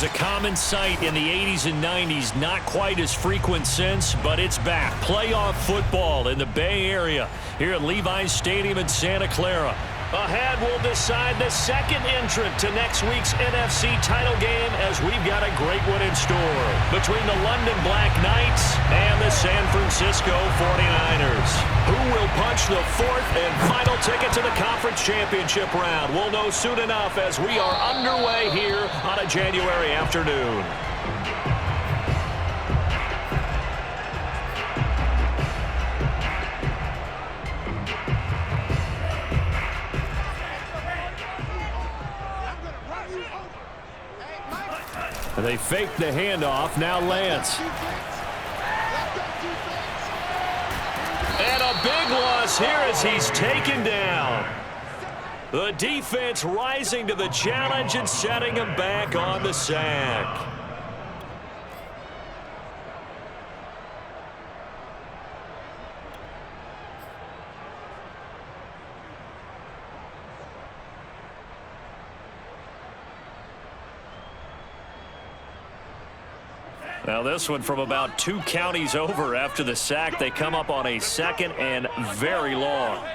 was a common sight in the 80s and 90s. Not quite as frequent since, but it's back. Playoff football in the Bay Area here at Levi's Stadium in Santa Clara. Ahead, we'll decide the second entrant to next week's NFC title game as we've got a great one in store between the London Black Knights and the San Francisco 49ers. Who will punch the fourth and final ticket to the conference championship round? We'll know soon enough as we are underway here on a January afternoon. They fake the handoff. Now Lance. And a big loss here as he's taken down. The defense rising to the challenge and setting him back on the sack. Now this one from about 2 counties over after the sack. They come up on a second and very long.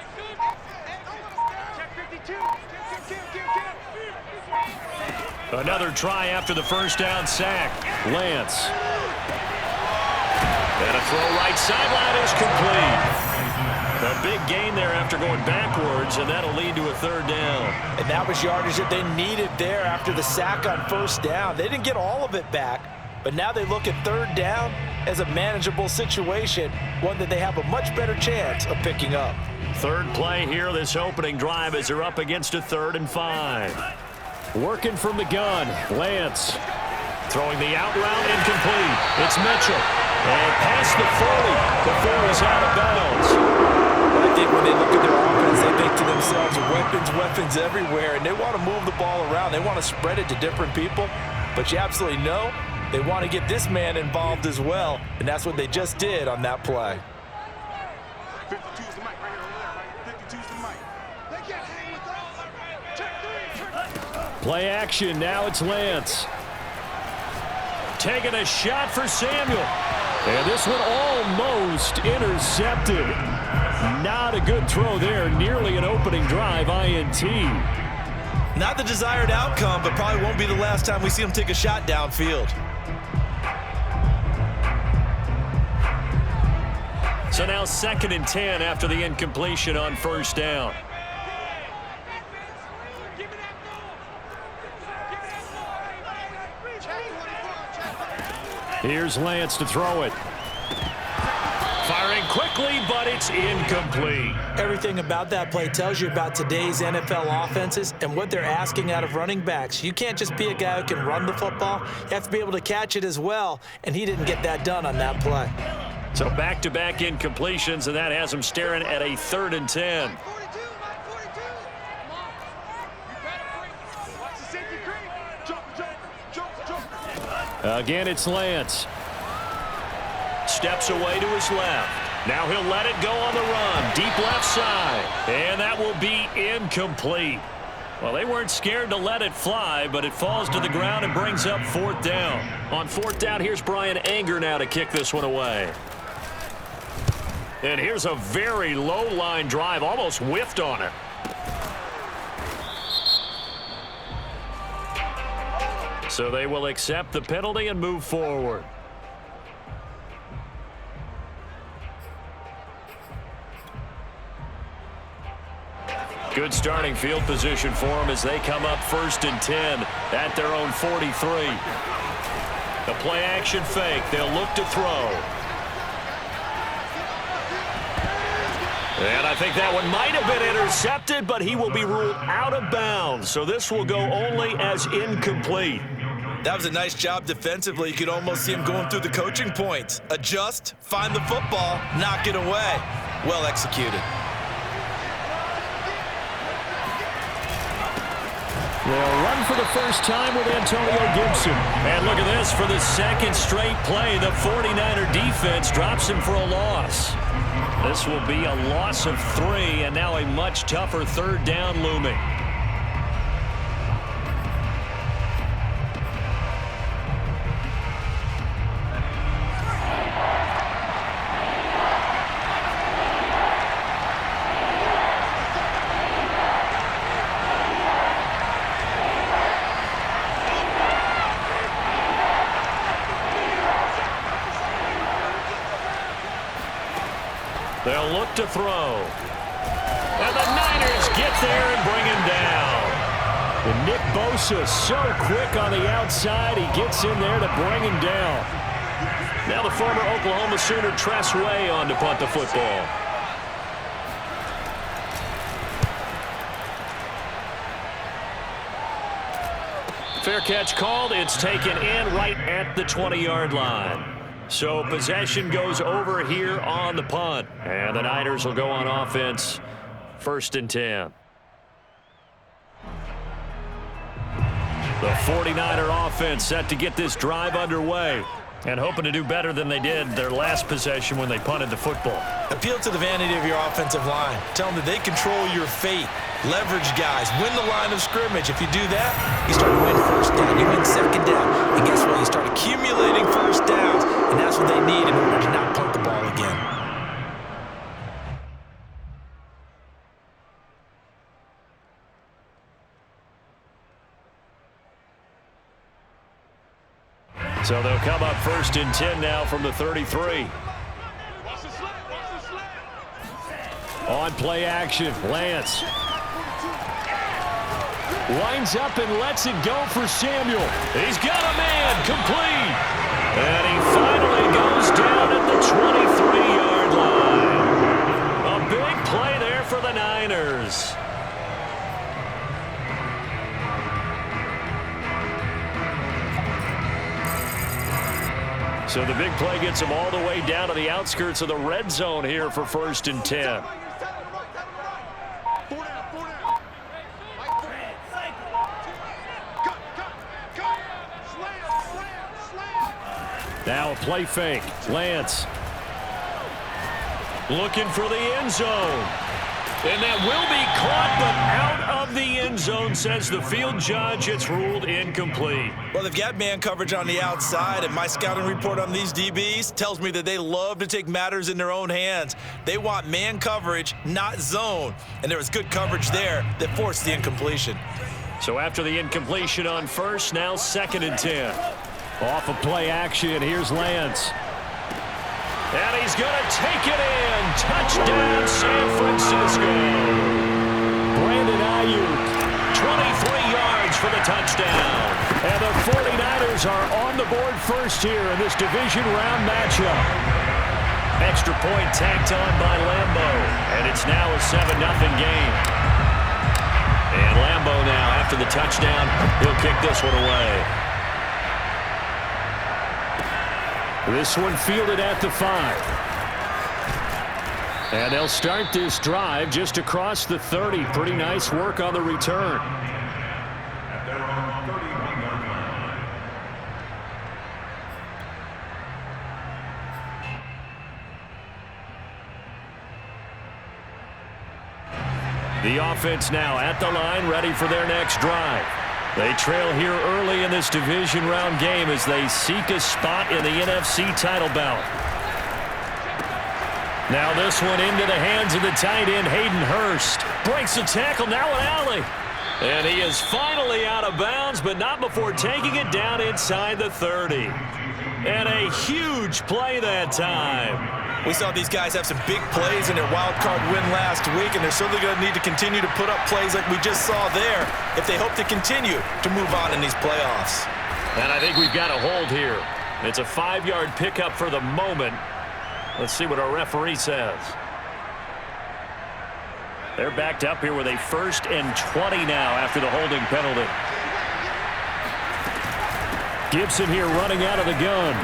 Another try after the first down sack. Lance. And a throw right sideline is complete. A big gain there after going backwards, and that'll lead to a third down. And that was yardage that they needed there after the sack on first down. They didn't get all of it back, but now they look at third down as a manageable situation, one that they have a much better chance of picking up. Third play here, this opening drive, as they're up against a 3rd and 5. Working from the gun, Lance. Throwing the out route, incomplete. It's Mitchell. And past the 40 before he's out of bounds. I think when they look at their offense, they think to themselves, weapons everywhere, and they want to move the ball around. They want to spread it to different people, but you absolutely know they want to get this man involved as well, and that's what they just did on that play. 52's the mic right here, right? 52's the mic. They can't hang with us. Check 3. Play action, now it's Lance. Taking a shot for Samuel. And this one almost intercepted. Not a good throw there, nearly an opening drive INT. Not the desired outcome, but probably won't be the last time we see him take a shot downfield. So now 2nd and 10 after the incompletion on first down. Here's Lance to throw it. Firing quickly, but it's incomplete. Everything about that play tells you about today's NFL offenses and what they're asking out of running backs. You can't just be a guy who can run the football. You have to be able to catch it as well, and he didn't get that done on that play. So back-to-back incompletions, and that has him staring at a 3rd and 10. Again, it's Lance. Steps away to his left. Now he'll let it go on the run. Deep left side. And that will be incomplete. Well, they weren't scared to let it fly, but it falls to the ground and brings up 4th down. On 4th down, here's Brian Anger now to kick this one away. And here's a very low-line drive, almost whiffed on it. So they will accept the penalty and move forward. Good starting field position for them as they come up 1st and 10 at their own 43. The play action fake. They'll look to throw. And I think that one might have been intercepted, but he will be ruled out of bounds. So this will go only as incomplete. That was a nice job defensively. You could almost see him going through the coaching points. Adjust, find the football, knock it away. Well executed. They'll run for the first time with Antonio Gibson. And look at this, for the 2nd straight play, the 49er defense drops him for a loss. This will be a loss of 3, and now a much tougher 3rd down looming. They'll look to throw. And the Niners get there and bring him down. And Nick Bosa so quick on the outside. He gets in there to bring him down. Now the former Oklahoma Sooner Tress Way on to punt the football. Fair catch called. It's taken in right at the 20-yard line. So possession goes over here on the punt. And the Niners will go on offense. 1st and 10. The 49er offense set to get this drive underway and hoping to do better than they did their last possession when they punted the football. Appeal to the vanity of your offensive line. Tell them that they control your fate. Leverage guys. Win the line of scrimmage. If you do that, you start to win 1st down. You win 2nd down. And guess what? You start accumulating 1st downs. And that's what they need in order to not punt the ball again. So they'll come up 1st and 10 now from the 33. On play action, Lance. Winds up and lets it go for Samuel. He's got a man, complete. And he finally goes down at the 23-yard line. A big play there for the Niners. So the big play gets him all the way down to the outskirts of the red zone here for 1st and 10. Now a play fake. Lance looking for the end zone. And that will be caught, but out of the end zone, says the field judge. It's ruled incomplete. Well, they've got man coverage on the outside, and my scouting report on these DBs tells me that they love to take matters in their own hands. They want man coverage, not zone. And there was good coverage there that forced the incompletion. So after the incompletion on 1st, now 2nd and 10. Off of play action, here's Lance. And he's going to take it in. Touchdown, San Francisco. Brandon Ayuk, 23 yards for the touchdown. And the 49ers are on the board first here in this division round matchup. Extra point tacked on by Lambeau. And it's now a 7-0 game. And Lambeau now, after the touchdown, he'll kick this one away. This one fielded at the 5. And they'll start this drive just across the 30. Pretty nice work on the return. The offense now at the line, ready for their next drive. They trail here early in this division round game as they seek a spot in the NFC title bout. Now this one into the hands of the tight end, Hayden Hurst. Breaks the tackle, now an alley. And he is finally out of bounds, but not before taking it down inside the 30. And a huge play that time. We saw these guys have some big plays in their wild card win last week, and they're certainly going to need to continue to put up plays like we just saw there if they hope to continue to move on in these playoffs. And I think we've got a hold here. It's a 5-yard pickup for the moment. Let's see what our referee says. They're backed up here with a 1st and 20 now after the holding penalty. Gibson here running out of the gun.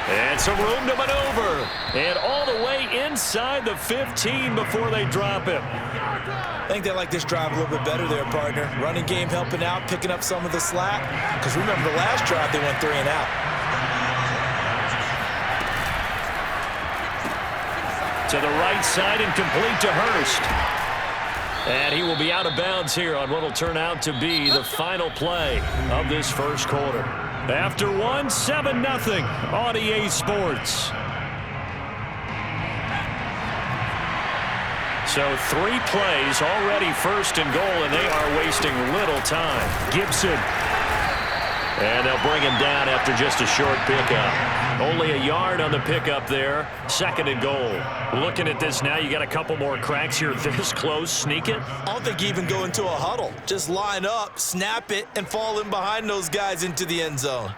And some room to maneuver. And all the way inside the 15 before they drop him. I think they like this drive a little bit better there, partner. Running game helping out, picking up some of the slack. Because remember, the last drive, they went 3 and out. To the right side and complete to Hurst. And he will be out of bounds here on what will turn out to be the final play of this first quarter. After one, 7-0 on EA Sports. So 3 plays already 1st and goal, and they are wasting little time. Gibson And they'll bring him down after just a short pickup. Only a yard on the pickup there. 2nd and goal. Looking at this now, you got a couple more cracks here this close. Sneak it. I don't think you even go into a huddle. Just line up, snap it, and fall in behind those guys into the end zone.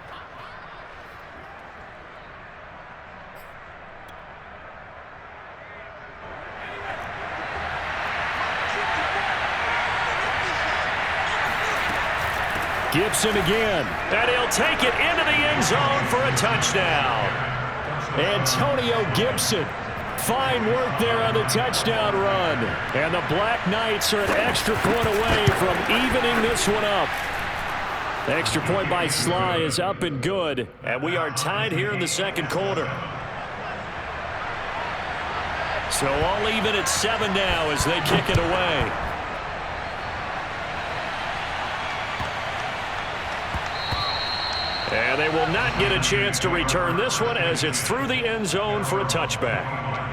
Gibson again, and he'll take it into the end zone for a touchdown. Antonio Gibson, fine work there on the touchdown run. And the Black Knights are an extra point away from evening this one up. The extra point by Sly is up and good, and we are tied here in the 2nd quarter. So all even at 7 now as they kick it away. And they will not get a chance to return this one as it's through the end zone for a touchback.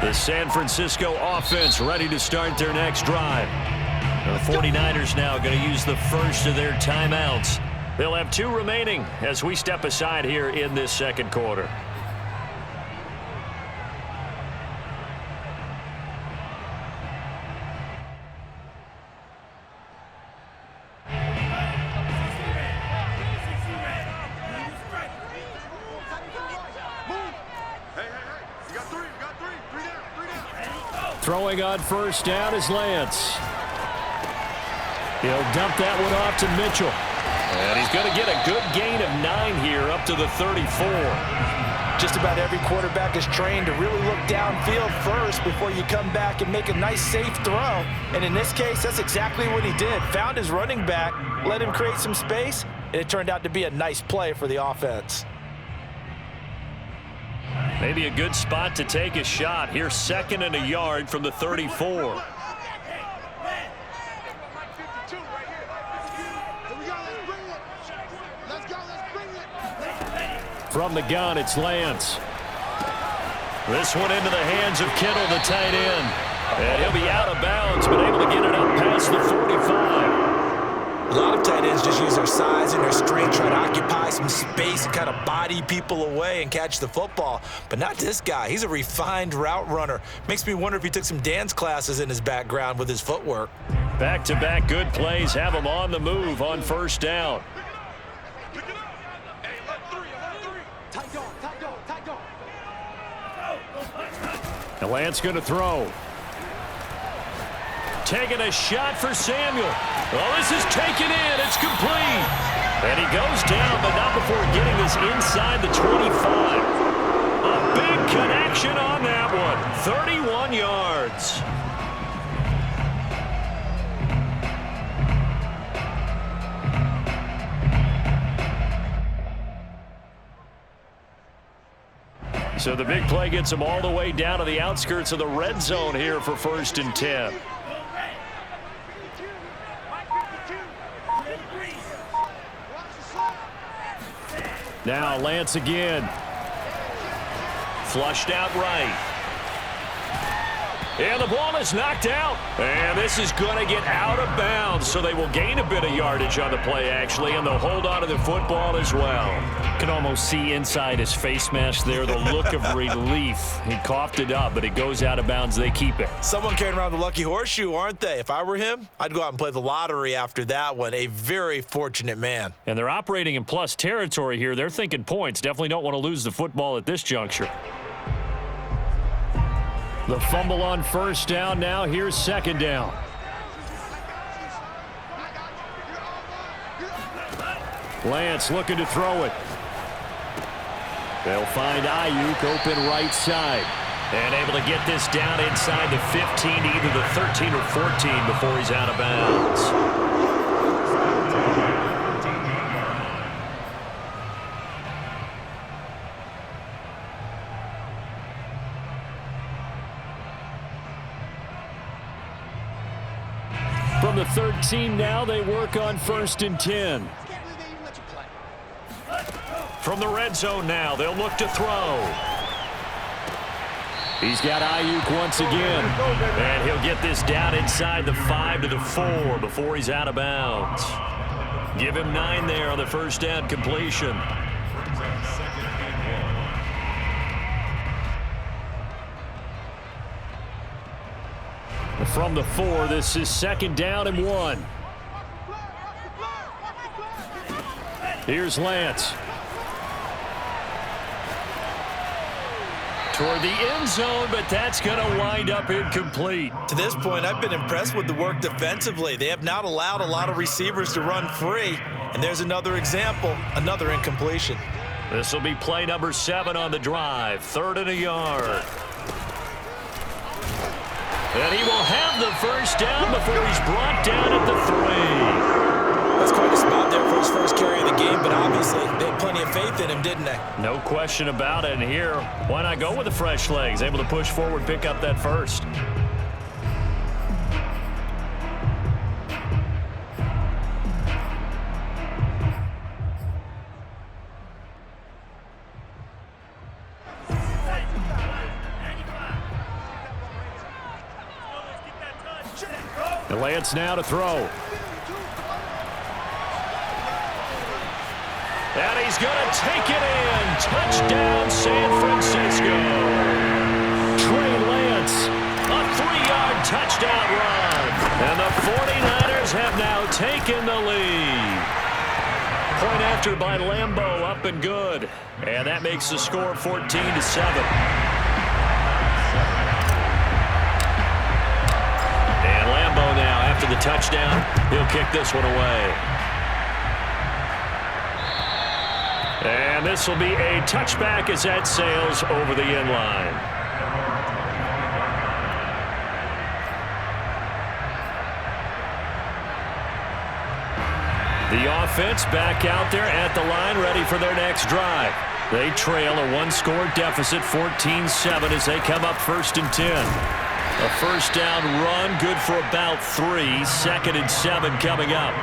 The San Francisco offense ready to start their next drive. The 49ers now going to use the first of their timeouts. They'll have 2 remaining as we step aside here in this 2nd quarter. Throwing on first down is Lance. He'll dump that one off to Mitchell. And he's going to get a good gain of 9 here up to the 34. Just about every quarterback is trained to really look downfield first before you come back and make a nice, safe throw. And in this case, that's exactly what he did. Found his running back, let him create some space, and it turned out to be a nice play for the offense. Maybe a good spot to take a shot. Here, 2nd and a yard from the 34. From the gun, it's Lance. This one into the hands of Kittle, the tight end. And he'll be out of bounds, but able to get it up past the 45. A lot of tight ends just use their size and their strength, try to occupy some space and kind of body people away and catch the football. But not this guy. He's a refined route runner. Makes me wonder if he took some dance classes in his background with his footwork. Back-to-back good plays have him on the move on first down. And Lance going to throw. Taking a shot for Samuel. Oh, this is taken in. It's complete. And he goes down, but not before getting this inside the 25. A big connection on that one. 31 yards. So the big play gets him all the way down to the outskirts of the red zone here for 1st and 10. Now Lance again. Flushed out right. And the ball is knocked out. And this is going to get out of bounds, so they will gain a bit of yardage on the play, actually, and they'll hold on to the football as well. Can almost see inside his face mask there the look of relief. He coughed it up, but it goes out of bounds. They keep it. Someone carrying around the lucky horseshoe, aren't they? If I were him, I'd go out and play the lottery after that one. A very fortunate man. And they're operating in plus territory here. They're thinking points. Definitely don't want to lose the football at this juncture. The fumble on first down. Now here's 2nd down. Lance looking to throw it. They'll find Ayuk open right side. And able to get this down inside the 15 to either the 13 or 14 before he's out of bounds. From the 13 now, they work on 1st and 10. From the red zone now, they'll look to throw. He's got Ayuk once again. And he'll get this down inside the 5 to the 4 before he's out of bounds. Give him 9 there on the first down completion. From the 4, this is 2nd down and 1. Here's Lance. Toward the end zone, but that's going to wind up incomplete. To this point, I've been impressed with the work defensively. They have not allowed a lot of receivers to run free. And there's another example, another incompletion. This will be play number 7 on the drive. 3rd and a yard. And he will have the first down before he's brought down at the 3. That's quite a spot there for his first carry of the game, but obviously they had plenty of faith in him, didn't they? No question about it. And here, why not go with the fresh legs? Able to push forward, pick up that first. Lance now to throw. And he's going to take it in. Touchdown, San Francisco. Trey Lance, a 3-yard touchdown run. And the 49ers have now taken the lead. Point after by Lambeau, up and good. And that makes the score 14-7. Now, after the touchdown, he'll kick this one away. And this will be a touchback as that sails over the end line. The offense back out there at the line, ready for their next drive. They trail a 1-score deficit, 14-7, as they come up 1st and 10. A first down run, good for about 3. 2nd and 7 coming up.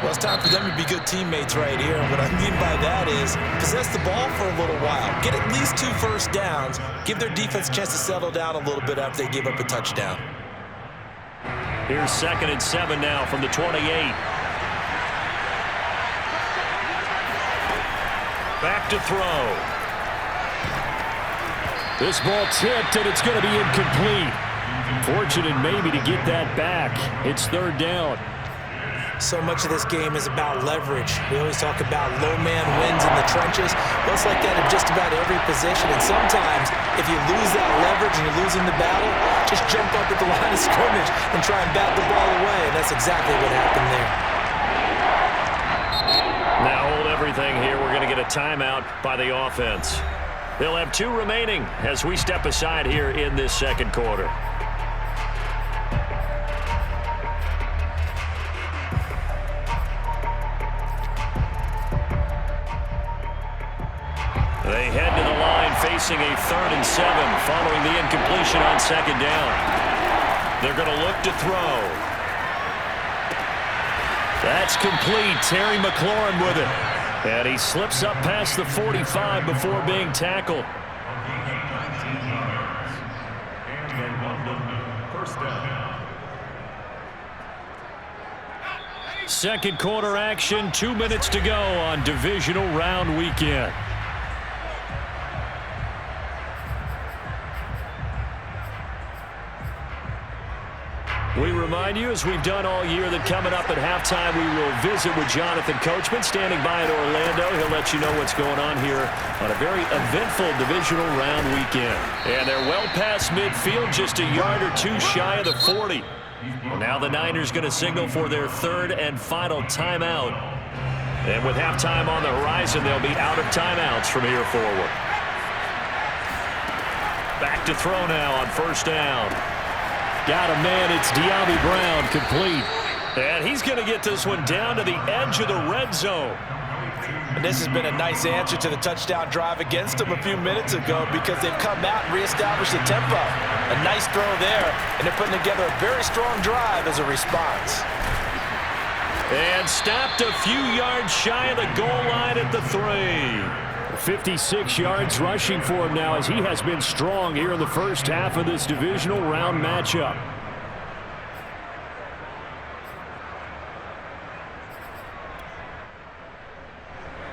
Well, it's time for them to be good teammates right here. And what I mean by that is possess the ball for a little while. Get at least 2 first downs. Give their defense a chance to settle down a little bit after they give up a touchdown. Here's 2nd and 7 now from the 28. Back to throw. This ball tipped, and it's going to be incomplete. Fortunate maybe to get that back. It's 3rd down. So much of this game is about leverage. We always talk about low man wins in the trenches. Well, it's like that in just about every position. And sometimes, if you lose that leverage and you're losing the battle, just jump up at the line of scrimmage and try and bat the ball away. And that's exactly what happened there. Now hold everything here. We're going to get a timeout by the offense. They'll have 2 remaining as we step aside here in this 2nd quarter. They head to the line facing a 3rd and 7 following the incompletion on 2nd down. They're going to look to throw. That's complete. Terry McLaurin with it. And he slips up past the 45 before being tackled. Second quarter action, 2 minutes to go on divisional round weekend. We remind you, as we've done all year, that coming up at halftime, we will visit with Jonathan Coachman, standing by in Orlando. He'll let you know what's going on here on a very eventful divisional round weekend. And they're well past midfield, just a yard or 2 shy of the 40. Well, now the Niners going to signal for their 3rd and final timeout. And with halftime on the horizon, they'll be out of timeouts from here forward. Back to throw now on first down. Got a man. It's De'Ami Brown, complete. And he's going to get this one down to the edge of the red zone. And this has been a nice answer to the touchdown drive against them a few minutes ago because they've come out and reestablished the tempo. A nice throw there, and they're putting together a very strong drive as a response. And stopped a few yards shy of the goal line at the 3. 56 yards rushing for him now as he has been strong here in the first half of this divisional round matchup.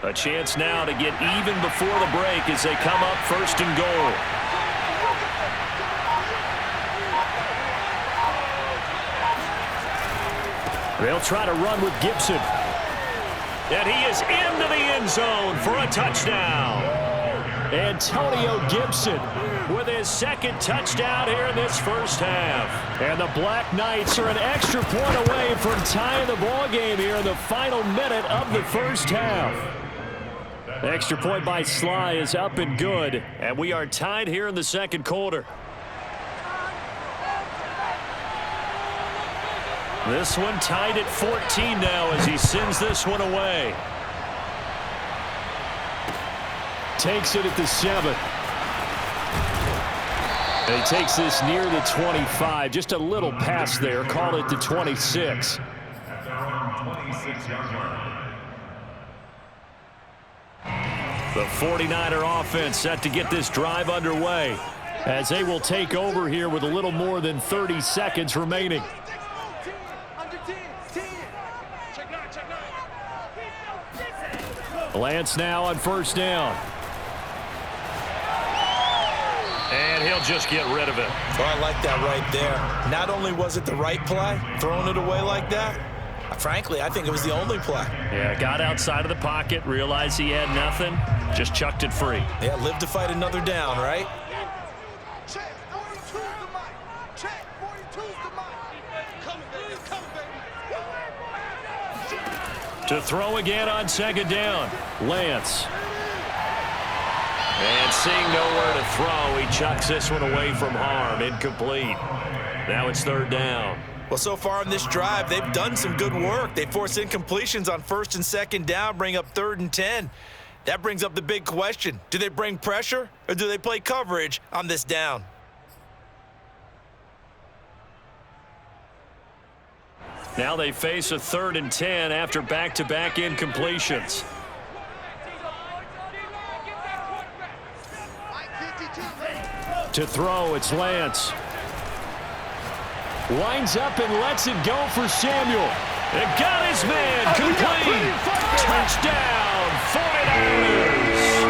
A chance now to get even before the break as they come up first and goal. They'll try to run with Gibson. And he is into the end zone for a touchdown. Antonio Gibson with his second touchdown here in this first half. And the Black Knights are an extra point away from tying the ball game here in the final minute of the first half. Extra point by Sly is up and good. And we are tied here in the second quarter. This one tied at 14 now as he sends this one away. Takes it at the 7. And he takes this near the 25. Just a little pass there. Call it the 26. The 49er offense set to get this drive underway as they will take over here with a little more than 30 seconds remaining. Lance now on first down. And he'll just get rid of it. Oh, I like that right there. Not only was it the right play, throwing it away like that, frankly, I think it was the only play. Yeah, got outside of the pocket, realized he had nothing, just chucked it free. Yeah, live to fight another down, right? Check, 42's the mic. Check, 42's the mic. Coming, baby. Coming, baby. To throw again on second down. Lance. And seeing nowhere to throw, he chucks this one away from harm. Incomplete. Now it's third down. Well, so far in this drive, they've done some good work. They forced incompletions on first and second down, bring up 3rd and 10. That brings up the big question. Do they bring pressure or do they play coverage on this down? Now they face a 3rd and 10 after back-to-back incompletions. To throw, it's Lance. Winds up and lets it go for Samuel. And got his man complete. Touchdown, 49ers.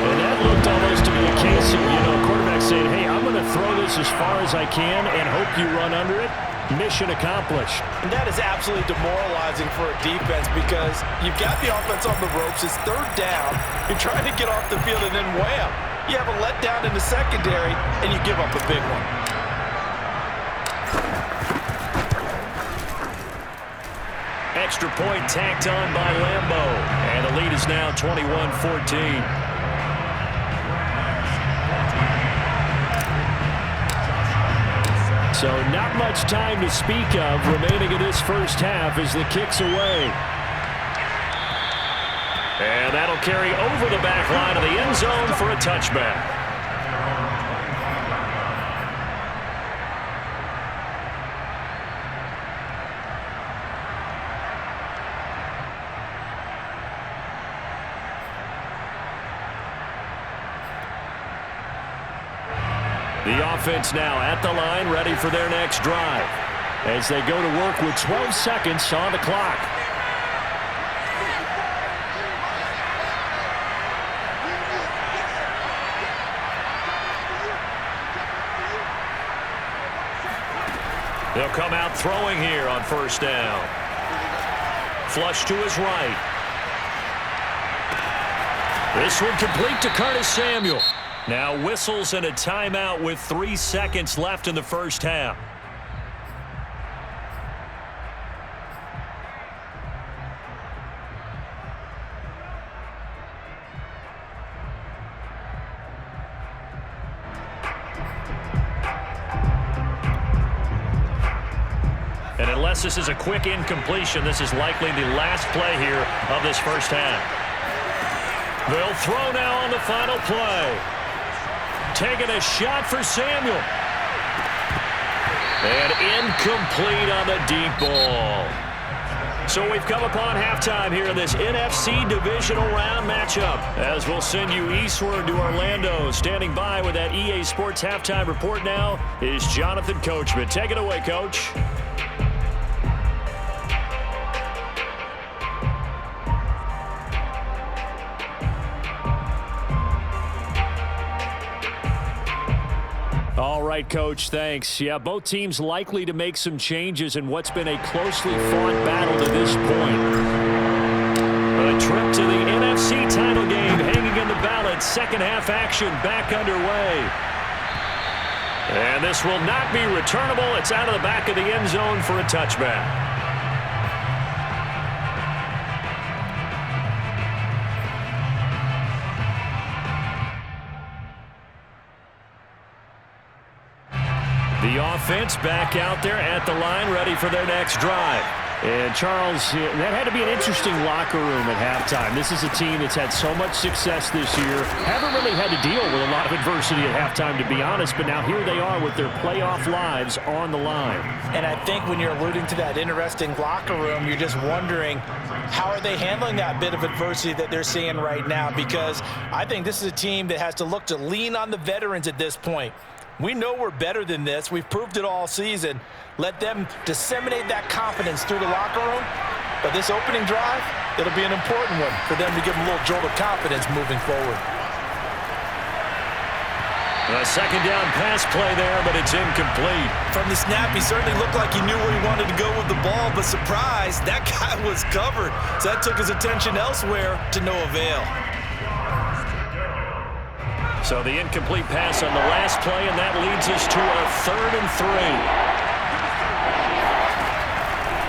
And that looked almost to be a case of, quarterback saying, hey, I'm going to throw this as far as I can and hope you run under it. Mission accomplished. And that is absolutely demoralizing for a defense because you've got the offense on the ropes. It's third down. You're trying to get off the field and then wham. You have a letdown in the secondary and you give up a big one. Extra point tacked on by Lambeau. And the lead is now 21-14. So not much time to speak of remaining in this first half as the kick's away. And that'll carry over the back line of the end zone for a touchback. The offense now at the line, ready for their next drive as they go to work with 12 seconds on the clock. They'll come out throwing here on first down. Flush to his right. This one complete to Curtis Samuel. Now whistles and a timeout with 3 seconds left in the first half. Unless this is a quick incompletion, this is likely the last play here of this first half. They'll throw now on the final play. Taking a shot for Samuel. And incomplete on the deep ball. So we've come upon halftime here in this NFC divisional round matchup. As we'll send you eastward to Orlando. Standing by with that EA Sports halftime report now is Jonathan Coachman. Take it away, Coach. All right, Coach, thanks. Yeah, both teams likely to make some changes in what's been a closely fought battle to this point. A trip to the NFC title game hanging in the balance. Second half action back underway. And this will not be returnable. It's out of the back of the end zone for a touchback. The offense back out there at the line, ready for their next drive. And, Charles, that had to be an interesting locker room at halftime. This is a team that's had so much success this year. Haven't really had to deal with a lot of adversity at halftime, to be honest. But now here they are with their playoff lives on the line. And I think when you're alluding to that interesting locker room, you're just wondering how are they handling that bit of adversity that they're seeing right now? Because I think this is a team that has to look to lean on the veterans at this point. We know we're better than this. We've proved it all season. Let them disseminate that confidence through the locker room. But this opening drive, it'll be an important one for them to give them a little jolt of confidence moving forward. A second down pass play there, but it's incomplete. From the snap, he certainly looked like he knew where he wanted to go with the ball, but surprise, that guy was covered. So that took his attention elsewhere to no avail. So the incomplete pass on the last play, and that leads us to a 3rd and 3.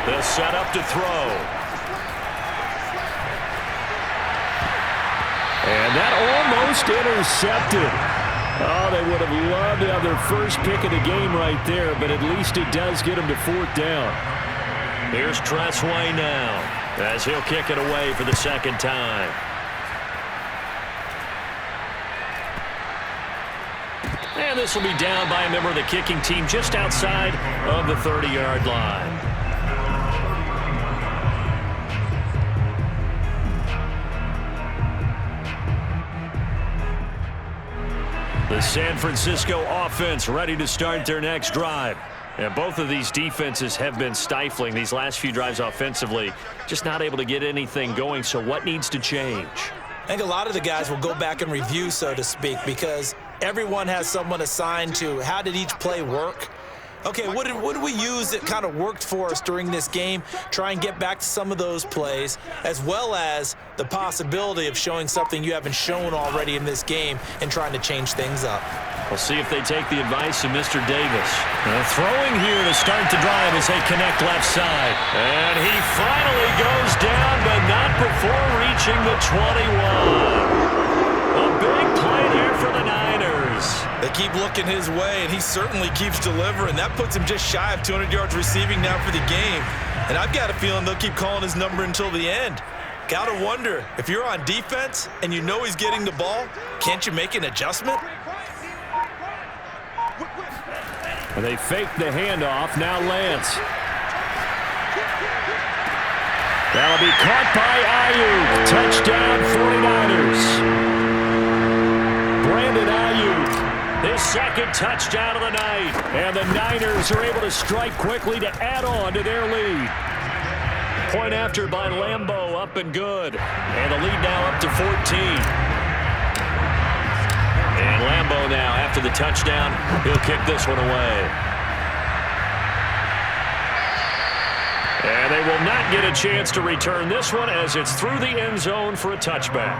They'll set up to throw. And that almost intercepted. Oh, they would have loved to have their first pick of the game right there, but at least it does get them to 4th down. Here's Tressway now, as he'll kick it away for the second time. And this will be down by a member of the kicking team just outside of the 30-yard line. The San Francisco offense ready to start their next drive. And both of these defenses have been stifling these last few drives offensively. Just not able to get anything going, so what needs to change? I think a lot of the guys will go back and review, so to speak, because everyone has someone assigned to how did each play work. Okay, what did we use that kind of worked for us during this game? Try and get back to some of those plays, as well as the possibility of showing something you haven't shown already in this game and trying to change things up. We'll see if they take the advice of Mr. Davis. Throwing here to start the drive as they connect left side. And he finally goes down, but not before reaching the 21. A big play there for the Niners. They keep looking his way, and he certainly keeps delivering. That puts him just shy of 200 yards receiving now for the game. And I've got a feeling they'll keep calling his number until the end. Gotta wonder, if you're on defense and you know he's getting the ball, can't you make an adjustment? And they fake the handoff. Now Lance. That'll be caught by Ayuk. Touchdown 49ers. Brandon Ayuk, his second touchdown of the night. And the Niners are able to strike quickly to add on to their lead. Point after by Lambeau, up and good. And the lead now up to 14. And Lambeau now, after the touchdown, he'll kick this one away. And they will not get a chance to return this one as it's through the end zone for a touchback.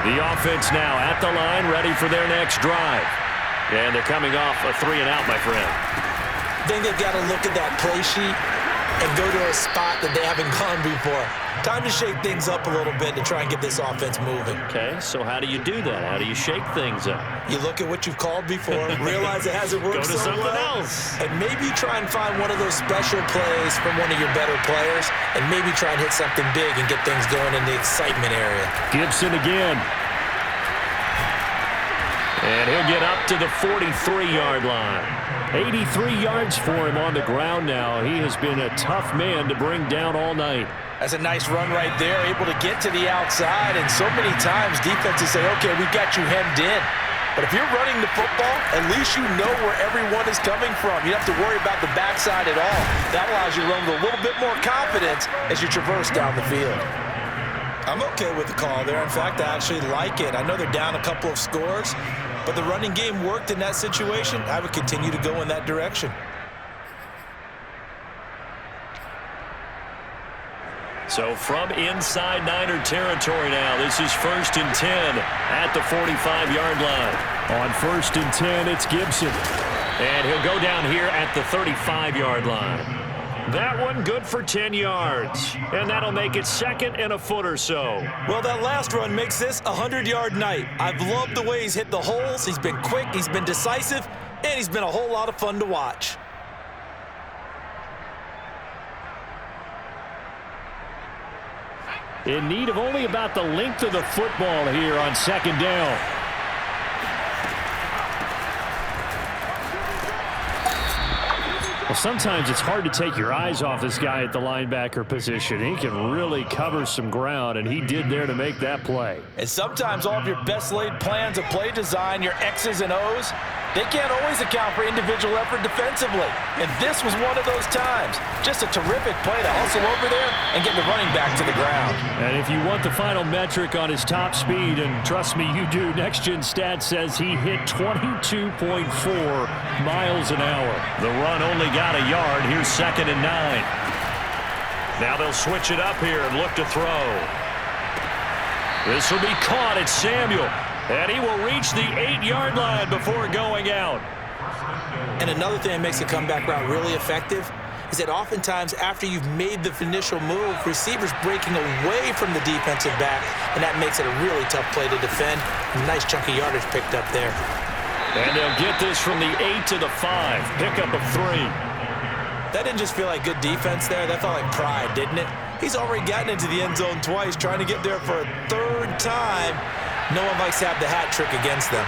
The offense now at the line, ready for their next drive. And they're coming off a 3-and-out, my friend. I think they've got to look at that play sheet and go to a spot that they haven't gone before. Time to shake things up a little bit to try and get this offense moving. Okay, so how do you do that? How do you shake things up? You look at what you've called before, realize it hasn't worked Go to so something well, else. and maybe try and find one of those special plays from one of your better players, and maybe try and hit something big and get things going in the excitement area. Gibson again. And he'll get up to the 43-yard line. 83 yards for him on the ground now. He has been a tough man to bring down all night. That's a nice run right there, able to get to the outside, and so many times defenses say, okay, we got you hemmed in. But if you're running the football, at least you know where everyone is coming from. You don't have to worry about the backside at all. That allows you to run with a little bit more confidence as you traverse down the field. I'm okay with the call there. In fact, I actually like it. I know they're down a couple of scores, but the running game worked in that situation. I would continue to go in that direction. So from inside Niner territory now, this is 1st and 10 at the 45-yard line. On 1st and 10, it's Gibson. And he'll go down here at the 35-yard line. That one good for 10 yards. And that'll make it 2nd and a foot or so. Well, that last run makes this a 100-yard night. I've loved the way he's hit the holes. He's been quick, he's been decisive, and he's been a whole lot of fun to watch. In need of only about the length of the football here on 2nd down. Well, sometimes it's hard to take your eyes off this guy at the linebacker position. He can really cover some ground, and he did there to make that play. And sometimes all of your best laid plans of play design, your X's and O's, they can't always account for individual effort defensively. And this was one of those times. Just a terrific play to hustle over there and get the running back to the ground. And if you want the final metric on his top speed, and trust me, you do, Next Gen Stats says he hit 22.4 miles an hour. The run only got a yard. Here's 2nd and 9. Now they'll switch it up here and look to throw. This will be caught at Samuel. And he will reach the 8-yard line before going out. And another thing that makes the comeback route really effective is that oftentimes after you've made the initial move, receivers breaking away from the defensive back, and that makes it a really tough play to defend. Nice chunk of yardage picked up there. And they'll get this from the 8 to the 5. Pickup of 3. That didn't just feel like good defense there. That felt like pride, didn't it? He's already gotten into the end zone twice, trying to get there for a 3rd time. No one likes to have the hat trick against them.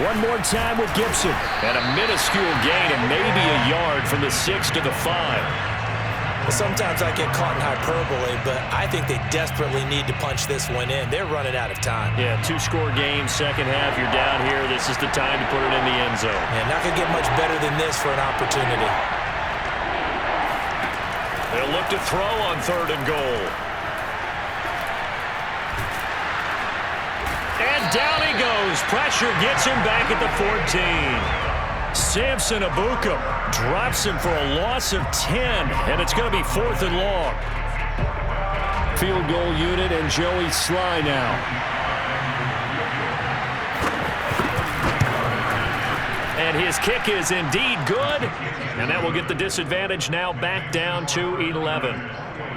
One more time with Gibson. And a minuscule gain of maybe a yard from the 6 to the 5. Sometimes I get caught in hyperbole, but I think they desperately need to punch this one in. They're running out of time. Yeah, 2-score game, second half, you're down here. This is the time to put it in the end zone. Yeah, not going to get much better than this for an opportunity. They'll look to throw on 3rd and goal. And down he goes. Pressure gets him back at the 14. Samson Abuka drops him for a loss of 10, and it's going to be 4th and long. Field goal unit and Joey Sly now. And his kick is indeed good, and that will get the disadvantage now back down to 11.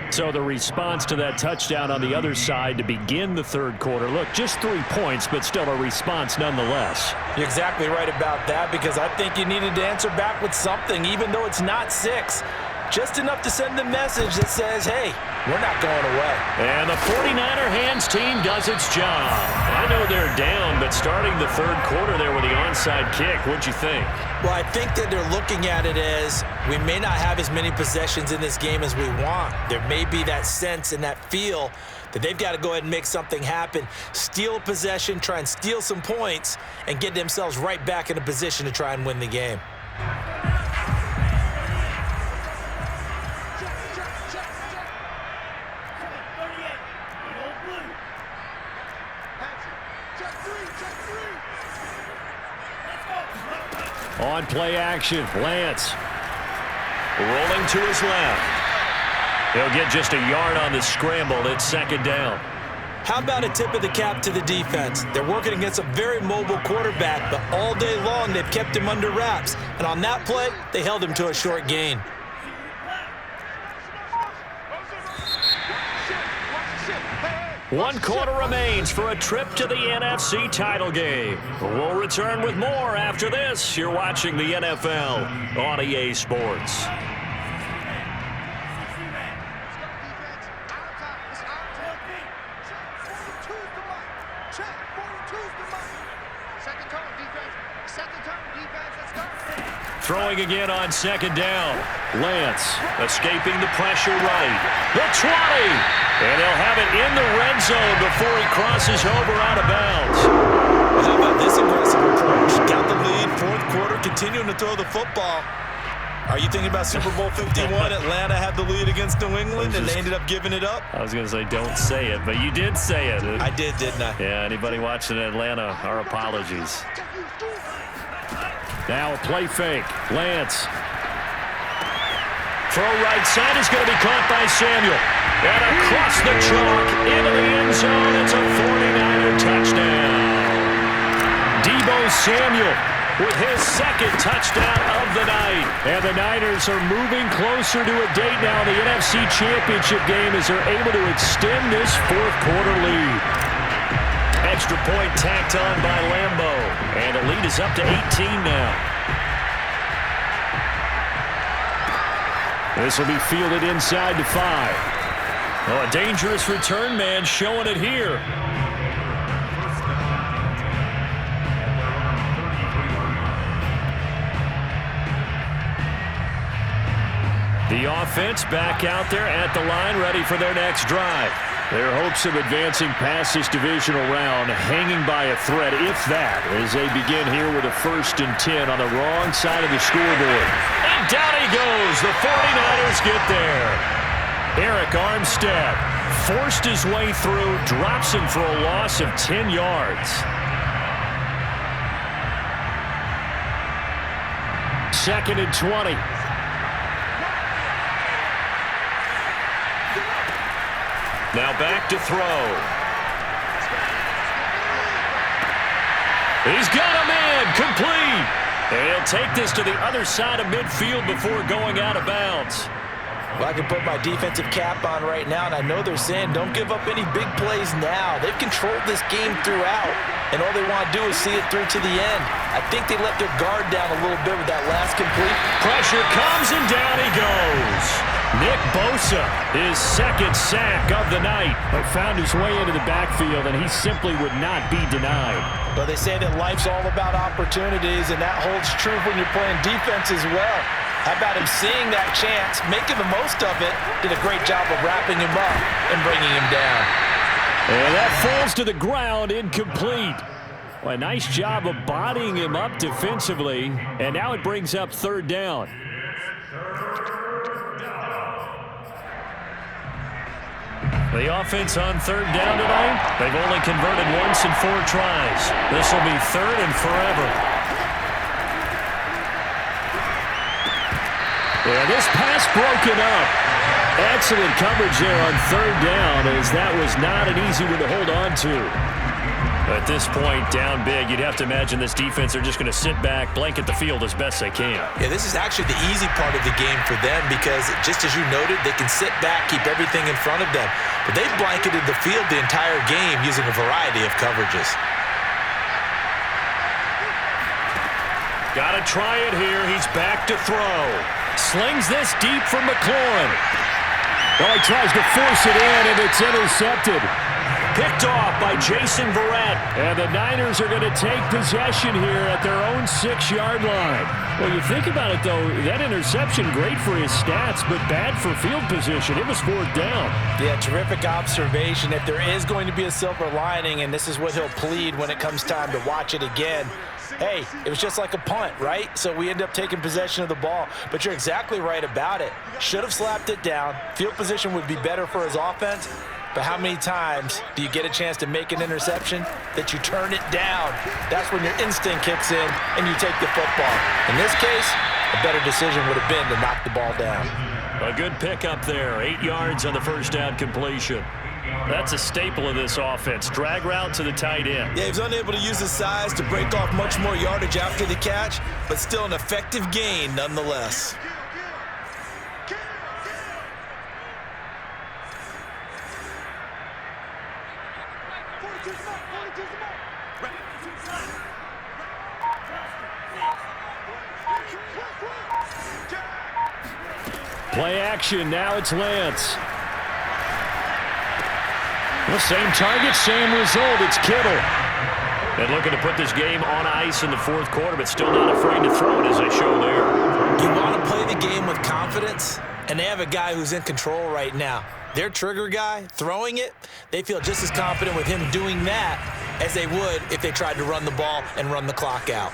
So the response to that touchdown on the other side to begin the 3rd quarter. Look, just 3 points, but still a response nonetheless. You're exactly right about that, because I think you needed to answer back with something, even though it's not 6. Just enough to send the message that says, hey, we're not going away. And the 49er hands team does its job. I know they're down, but starting the 3rd quarter there with the onside kick, what'd you think? Well, I think that they're looking at it as we may not have as many possessions in this game as we want. There may be that sense and that feel that they've got to go ahead and make something happen, steal a possession, try and steal some points, and get themselves right back in a position to try and win the game. On play action, Lance rolling to his left. He'll get just a yard on the scramble. It's 2nd down. How about a tip of the cap to the defense? They're working against a very mobile quarterback, but all day long they've kept him under wraps. And on that play, they held him to a short gain. One quarter remains for a trip to the NFC title game. We'll return with more after this. You're watching the NFL on EA Sports. Throwing again on second down. Lance escaping the pressure right. The 20. And he'll have it in the red zone before he crosses over out of bounds. Well, how about this aggressive approach? Got the lead, fourth quarter, continuing to throw the football. Are you thinking about Super Bowl 51? Atlanta had the lead against New England, and they ended up giving it up? I was going to say, don't say it, but you did say it. I did, didn't I? Yeah, anybody watching Atlanta, our apologies. Now a play fake. Lance. Throw right side is going to be caught by Samuel. And across the chalk into the end zone. It's a 49er touchdown. Deebo Samuel with his second touchdown of the night. And the Niners are moving closer to a date now in the NFC Championship game as they're able to extend this fourth quarter lead. Extra point tacked on by Lambeau. And the lead is up to 18 now. This will be fielded inside to 5. Oh, a dangerous return man showing it here. The offense back out there at the line, ready for their next drive. Their hopes of advancing past this divisional round hanging by a thread, if that, as they begin here with a 1st and 10 on the wrong side of the scoreboard. And down he goes. The 49ers get there. Eric Armstead forced his way through, drops him for a loss of 10 yards. Second and 20. Now back to throw. He's got a man complete. And he'll take this to the other side of midfield before going out of bounds. Well, I can put my defensive cap on right now, and I know they're saying don't give up any big plays now. They've controlled this game throughout, and all they want to do is see it through to the end. I think they let their guard down a little bit with that last complete. Pressure comes, and down he goes. Nick Bosa, his second sack of the night, but found his way into the backfield, and he simply would not be denied. Well, they say that life's all about opportunities, and that holds true when you're playing defense as well. How about him seeing that chance, making the most of it, did a great job of wrapping him up and bringing him down. And that falls to the ground, incomplete. Well, a nice job of bodying him up defensively, and now it brings up 3rd down. The offense on 3rd down tonight, they've only converted once in 4 tries. This will be 3rd and forever. Yeah, this pass broken up. Excellent coverage there on 3rd down, as that was not an easy one to hold on to. At this point, down big, you'd have to imagine this defense are just going to sit back, blanket the field as best they can. Yeah, this is actually the easy part of the game for them because, just as you noted, they can sit back, keep everything in front of them. But they've blanketed the field the entire game using a variety of coverages. Got to try it here. He's back to throw. Slings this deep from McLaurin. Well, he tries to force it in, and it's intercepted. Picked off by Jason Verrett. And the Niners are going to take possession here at their own 6-yard line. Well, you think about it, though, that interception, great for his stats, but bad for field position. It was 4th down. Yeah, terrific observation. If there is going to be a silver lining, and this is what he'll plead when it comes time to watch it again, hey, it was just like a punt, right? So we end up taking possession of the ball. But you're exactly right about it. Should have slapped it down. Field position would be better for his offense. But how many times do you get a chance to make an interception that you turn it down? That's when your instinct kicks in and you take the football. In this case, a better decision would have been to knock the ball down. A good pickup there. 8 yards on the 1st down completion. That's a staple of this offense. Drag route to the tight end. Yeah, he was unable to use his size to break off much more yardage after the catch, but still an effective gain nonetheless. Play action. Now it's Lance. The same target, same result. It's Kittle. And looking to put this game on ice in the fourth quarter, but still not afraid to throw it, as they show there. You want to play the game with confidence, and they have a guy who's in control right now. Their trigger guy, throwing it, they feel just as confident with him doing that as they would if they tried to run the ball and run the clock out.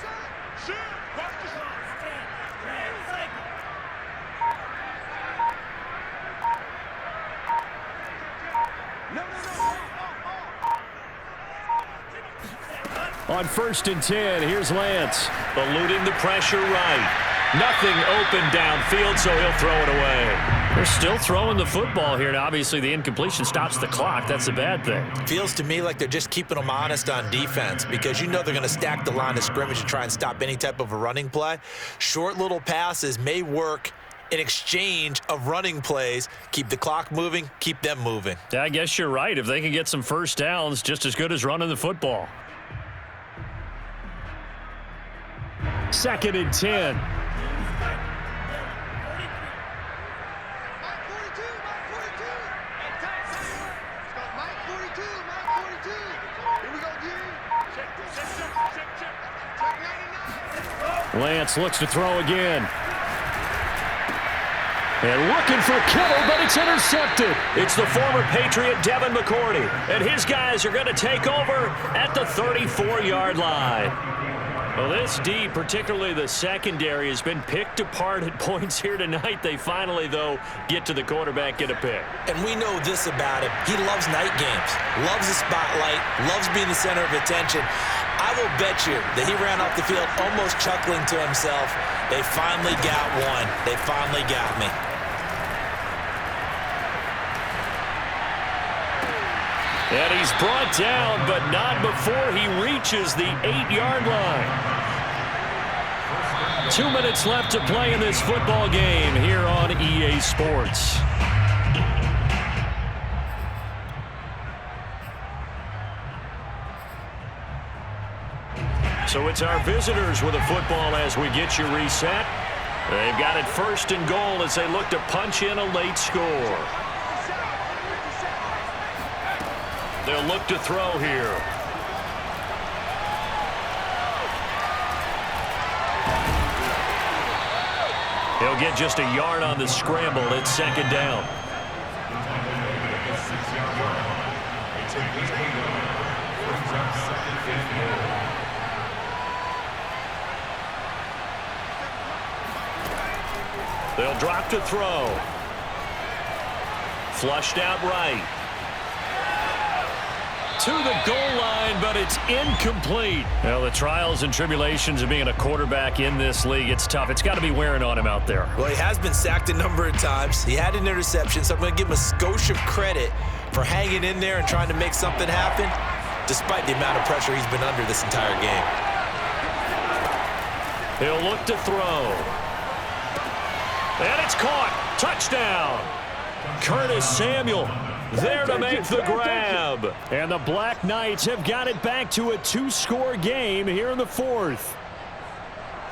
On 1st and 10, here's Lance. Eluding the pressure right. Nothing open downfield, so he'll throw it away. They're still throwing the football here, and obviously the incompletion stops the clock. That's a bad thing. Feels to me like they're just keeping them honest on defense because you know they're going to stack the line of scrimmage and try and stop any type of a running play. Short little passes may work in exchange of running plays. Keep the clock moving, keep them moving. Yeah, I guess you're right. If they can get some first downs, just as good as running the football. 2nd and 10. Lance looks to throw again. And looking for Kittle, but it's intercepted. It's the former Patriot Devin McCourty. And his guys are going to take over at the 34-yard line. Well, this D, particularly the secondary, has been picked apart at points here tonight. They finally, though, get to the quarterback, get a pick. And we know this about him. He loves night games, loves the spotlight, loves being the center of attention. I will bet you that he ran off the field almost chuckling to himself. They finally got one. They finally got me. And he's brought down, but not before he reaches the 8-yard line. 2 minutes left to play in this football game here on EA Sports. So it's our visitors with a football as we get you reset. They've got it 1st and goal as they look to punch in a late score. They'll look to throw here. He'll get just a yard on the scramble. It's 2nd down. They'll drop to throw. Flushed out right. To the goal line, but it's incomplete. Well, the trials and tribulations of being a quarterback in this league, it's tough. It's got to be wearing on him out there. Well, he has been sacked a number of times. He had an interception, so I'm going to give him a skosh of credit for hanging in there and trying to make something happen, despite the amount of pressure he's been under this entire game. He'll look to throw. And it's caught. Touchdown. Curtis Samuel there to make the grab. And the Black Knights have got it back to a 2-score game here in the 4th.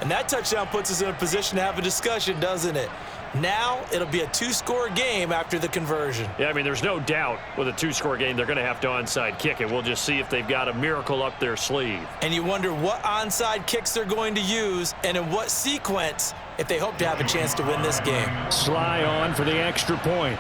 And that touchdown puts us in a position to have a discussion, doesn't it? Now it'll be a 2-score game after the conversion. Yeah, I mean, there's no doubt with a 2-score game they're going to have to onside kick it. We'll just see if they've got a miracle up their sleeve. And you wonder what onside kicks they're going to use and in what sequence if they hope to have a chance to win this game. Sly on for the extra point.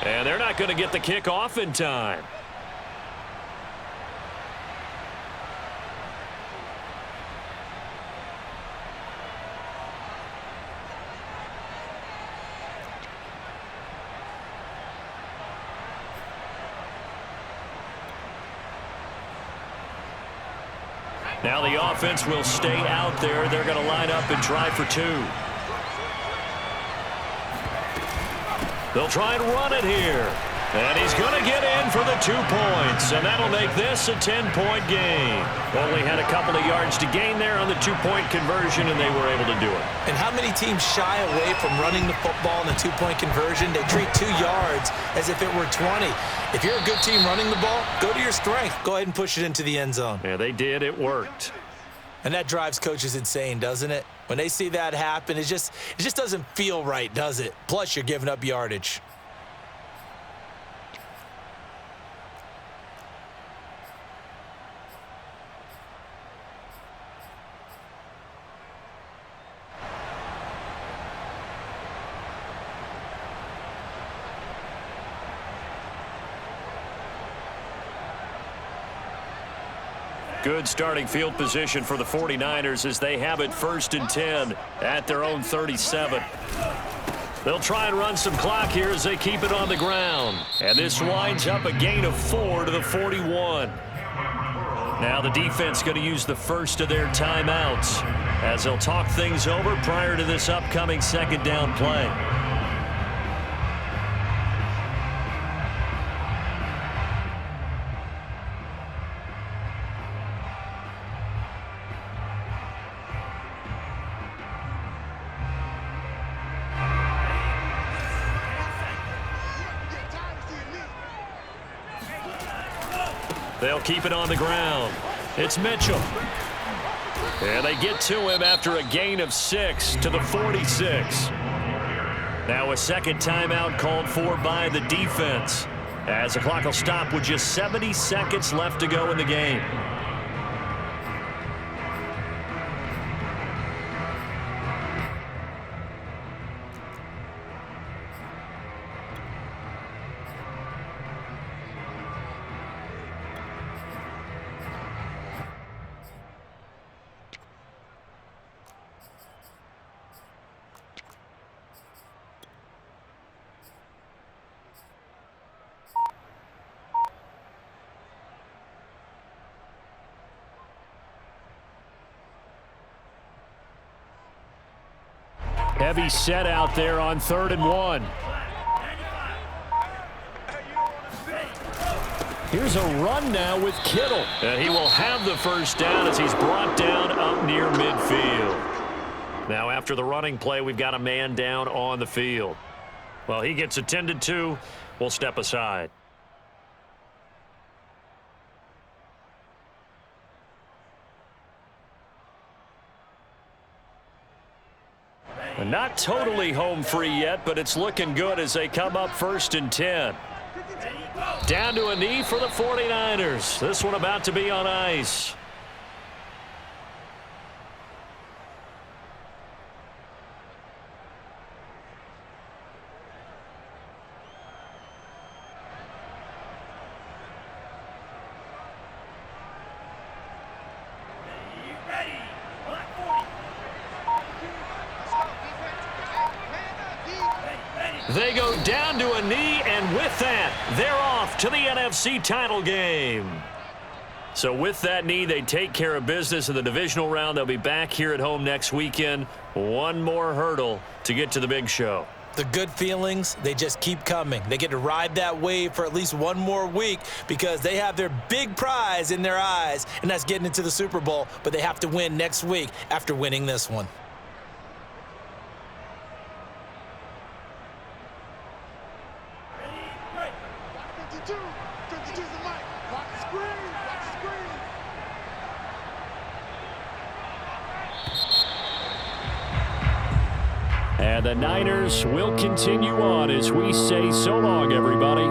And they're not going to get the kick off in time. Now the offense will stay out there. They're going to line up and try for 2. They'll try and run it here. And he's going to get in for the 2 points. And that'll make this a 10-point game. Only had a couple of yards to gain there on the 2-point conversion, and they were able to do it. And how many teams shy away from running the football in the 2-point conversion? They treat 2 yards as if it were 20. If you're a good team running the ball, go to your strength. Go ahead and push it into the end zone. Yeah, they did. It worked. And that drives coaches insane, doesn't it? When they see that happen, it just doesn't feel right, does it? Plus, you're giving up yardage. Good starting field position for the 49ers as they have it 1st and 10 at their own 37. They'll try and run some clock here as they keep it on the ground. And this winds up a gain of 4 to the 41. Now the defense going to use the first of their timeouts as they'll talk things over prior to this upcoming 2nd down play. They'll keep it on the ground. It's Mitchell. And they get to him after a gain of 6 to the 46. Now a 2nd timeout called for by the defense as the clock will stop with just 70 seconds left to go in the game. Heavy set out there on 3rd and 1. Here's a run now with Kittle. And he will have the 1st down as he's brought down up near midfield. Now after the running play, we've got a man down on the field. Well, he gets attended to. We'll step aside. And not totally home free yet, but it's looking good as they come up 1st and 10. Down to a knee for the 49ers. This one about to be on ice. They go down to a knee, and with that, they're off to the NFC title game. So with that knee, they take care of business in the divisional round. They'll be back here at home next weekend. One more hurdle to get to the big show. The good feelings, they just keep coming. They get to ride that wave for at least one more week because they have their big prize in their eyes, and that's getting into the Super Bowl. But they have to win next week after winning this one. And the Niners will continue on as we say so long, everybody.